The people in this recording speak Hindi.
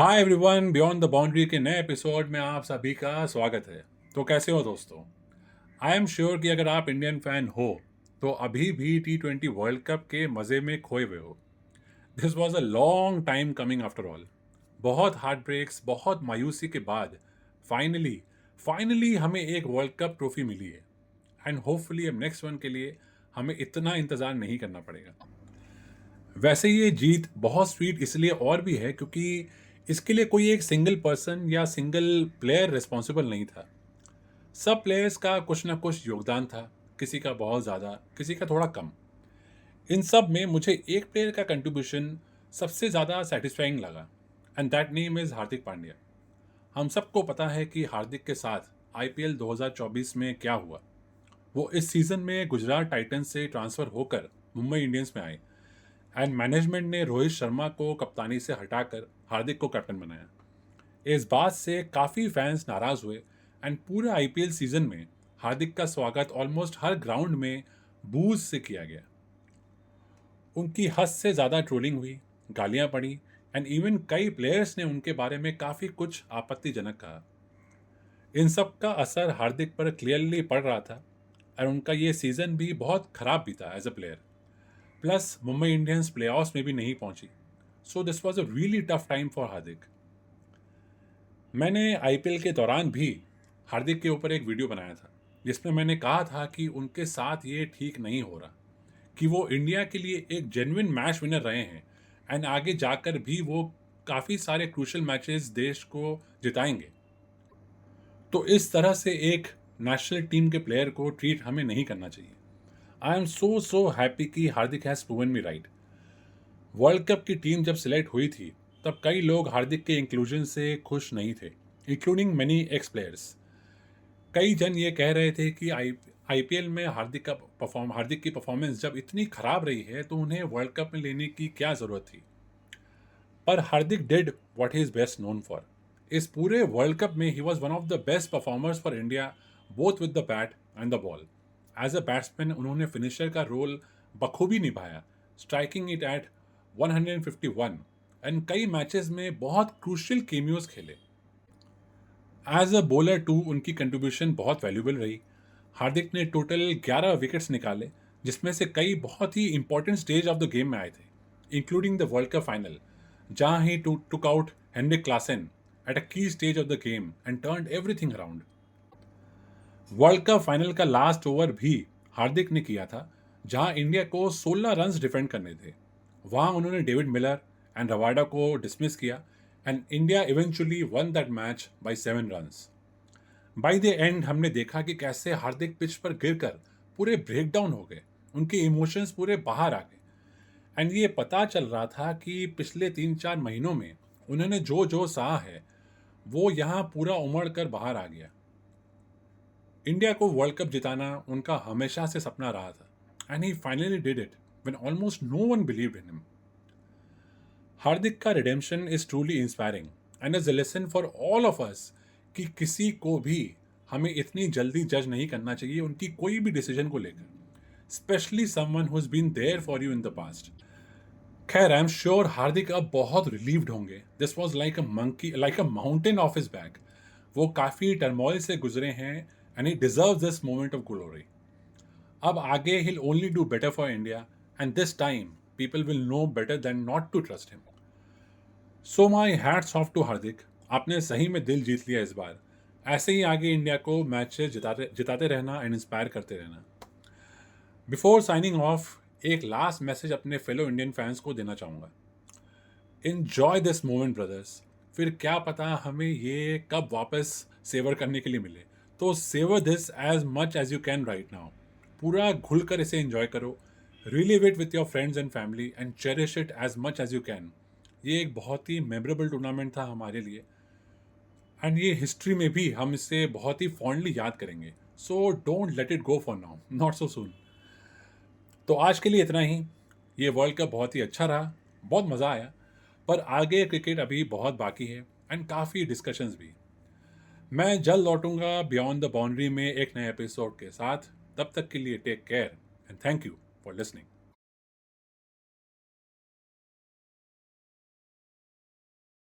Hi everyone, beyond the boundary के नए एपिसोड में आप सभी का स्वागत है। तो कैसे हो दोस्तों? आई एम श्योर कि अगर आप इंडियन फैन हो तो अभी भी T20 वर्ल्ड कप के मज़े में खोए हुए हो। This was a long time coming after all. बहुत हार्ट ब्रेक्स, बहुत मायूसी के बाद फाइनली फाइनली हमें एक वर्ल्ड कप ट्रॉफी मिली है। एंड होपफुली अब नेक्स्ट वन के लिए हमें इतना इंतज़ार नहीं करना पड़ेगा। वैसे ये जीत बहुत स्वीट इसलिए और भी है क्योंकि इसके लिए कोई एक सिंगल पर्सन या सिंगल प्लेयर रिस्पॉन्सिबल नहीं था। सब प्लेयर्स का कुछ ना कुछ योगदान था, किसी का बहुत ज़्यादा, किसी का थोड़ा कम। इन सब में मुझे एक प्लेयर का कंट्रीब्यूशन सबसे ज़्यादा सेटिस्फाइंग लगा, and that name is Hardik Pandya. हम सबको पता है कि हार्दिक के साथ IPL 2024 में क्या हुआ। वो इस सीज़न में गुजरात टाइटंस से ट्रांसफ़र होकर मुंबई इंडियंस में आए, एंड मैनेजमेंट ने रोहित शर्मा को कप्तानी से हटाकर हार्दिक को कैप्टन बनाया। इस बात से काफ़ी फैंस नाराज़ हुए, एंड पूरे IPL सीजन में हार्दिक का स्वागत ऑलमोस्ट हर ग्राउंड में बूज से किया गया। उनकी हद से ज़्यादा ट्रोलिंग हुई, गालियाँ पड़ी, एंड इवन कई प्लेयर्स ने उनके बारे में काफ़ी कुछ आपत्तिजनक कहा। इन सब का असर हार्दिक पर क्लियरली पड़ रहा था, और उनका ये सीज़न भी बहुत ख़राब बीता as a player. Plus Mumbai Indians playoffs में भी नहीं पहुंची। So this was a really tough time for Hardik. मैंने IPL के दौरान भी हार्दिक के ऊपर एक वीडियो बनाया था, जिसमें मैंने कहा था कि उनके साथ ये ठीक नहीं हो रहा, कि वो इंडिया के लिए एक जेन्युइन मैच विनर रहे हैं, एंड आगे जाकर भी वो काफ़ी सारे क्रूशल मैचेस देश को जिताएंगे। तो इस तरह से एक नेशनल टीम के प्लेयर को ट्रीट हमें नहीं करना चाहिए। आई एम सो हैप्पी कि Hardik has proven me right. World cup की टीम जब सिलेक्ट हुई थी तब कई लोग हार्दिक के इंक्लूजन से खुश नहीं थे, इंक्लूडिंग मेनी एक्स प्लेयर्स। कई जन ये कह रहे थे कि IPL में हार्दिक की परफॉर्मेंस जब इतनी खराब रही है तो उन्हें वर्ल्ड कप में लेने की क्या ज़रूरत थी। पर Hardik did what he is best known for. इस पूरे वर्ल्ड कप में he was one of the best performers for India, both with the bat and the ball. As a batsman उन्होंने फिनिशर का रोल बखूबी निभाया, स्ट्राइकिंग इट एट 151, एंड कई मैचेस में बहुत क्रूशियल केमियोज खेले। एज अ बॉलर टू उनकी कंट्रीब्यूशन बहुत वैल्यूबल रही। हार्दिक ने टोटल 11 विकेट्स निकाले, जिसमें से कई बहुत ही important stage of the game में आए थे, including the world cup final, जहां he took out Heinrich Klaasen at a key stage of the game and turned everything around. World cup final का लास्ट ओवर भी हार्दिक ने किया था, जहां इंडिया को 16 रन्स डिफेंड करने थे। वहां उन्होंने डेविड मिलर एंड रवाडा को डिसमिस किया, and India eventually one that match by 7 runs. By the end हमने देखा कि कैसे हार्दिक पिच पर गिरकर पूरे ब्रेकडाउन हो गए, उनके इमोशंस पूरे बाहर आ गए। एंड ये पता चल रहा था कि पिछले 3-4 महीनों में उन्होंने जो जो सहा है वो यहाँ पूरा उमड़ कर बाहर आ गया। इंडिया को वर्ल्ड कप जिताना उनका हमेशा से सपना रहा था, and he finally did it when almost no one believed in him. Hardik का redemption is truly inspiring and is a lesson for all of us कि किसी को भी हमें इतनी जल्दी जज नहीं करना चाहिए उनकी कोई भी डिसीजन को लेकर, specially someone who has been there for you in the past. खैर, आई एम श्योर हार्दिक अब बहुत रिलीव्ड होंगे। This was like a mountain of his back. वो काफ़ी टर्मोइल से गुजरे हैं, and he deserve this moment of glory. अब आगे he'll only do better for India, and this time people will know better than not to trust him. So my hats off to हार्दिक। आपने सही में दिल जीत लिया इस बार। ऐसे ही आगे इंडिया को मैच जिताते जिताते रहना एंड इंस्पायर करते रहना। बिफोर साइनिंग ऑफ एक लास्ट मैसेज अपने फेलो इंडियन फैंस को देना चाहूँगा। Enjoy this moment brothers. फिर क्या पता हमें ये कब वापस सेवर करने के लिए मिले। तो savour this as much as you can right now. पूरा घुल कर इसे एंजॉय करो, relive it with your friends and family, and cherish it as much as you can. ये एक बहुत ही मेमोरेबल टूर्नामेंट था हमारे लिए, एंड ये हिस्ट्री में भी हम इसे बहुत ही फॉन्डली याद करेंगे। So don't let it go for now, not so soon. तो आज के लिए इतना ही। ये वर्ल्ड कप बहुत ही अच्छा रहा, बहुत मज़ा आया, पर आगे क्रिकेट अभी बहुत बाकी है, एंड काफ़ी डिस्कशंस भी। मैं जल्द लौटूंगा बियॉन्ड द बाउंड्री में एक नए एपिसोड के साथ। तब तक के लिए take care and thank you for listening.